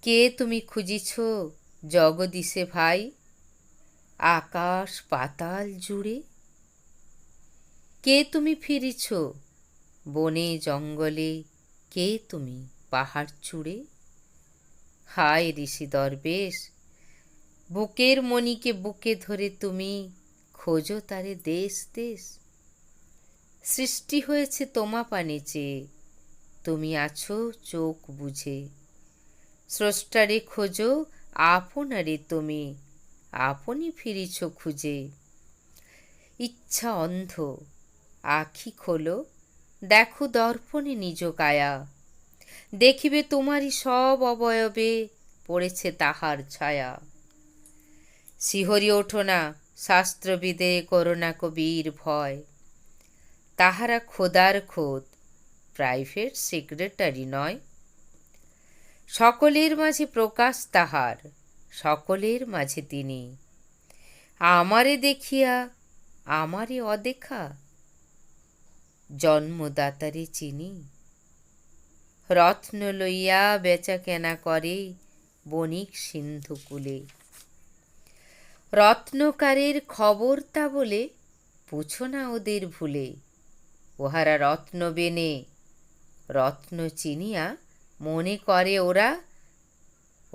কে তুমি খুঁজিছ জগদীশে ভাই, আকাশ পাতাল জুড়ে? কে তুমি ফিরিছ বনে জঙ্গলে, কে তুমি পাহাড় চূড়ে? হায় ঋষি দরবেশ, বুকের মণিকে বুকে ধরে তুমি খোঁজো তারে দেশ দেশ। সৃষ্টি হয়েছে তোমা পানে চেয়ে, তুমি আছো চোখ বুঝে। স্রষ্টারে খোঁজো আপনারে তুমি, আপনি ফিরিছ খুঁজে। ইচ্ছা অন্ধ, আখি খোলো, দেখো দর্পণে নিজ কায়া। দেখিবে তোমারই সব অবয়বে পড়েছে তাহার ছায়া। শিহরি ওঠো না, শাস্ত্রবিদে করোনা কবির ভয়। তাহারা খোদার খোদ, প্রাইভেট সেক্রেটারি নয়। সকলের মাঝে প্রকাশ তাহার, সকলের মাঝে তিনি। আমারে দেখিয়া আমারে অদেখা, জন্মদাতারে চিনি। রত্ন লইয়া বেচা কেনা করে বণিক সিন্ধুকুলে। রত্নকারের খবর তা বলে পুছো না ওদের ভুলে। উহারা রত্ন বেনে, রত্ন চিনিয়া মনে করে ওরা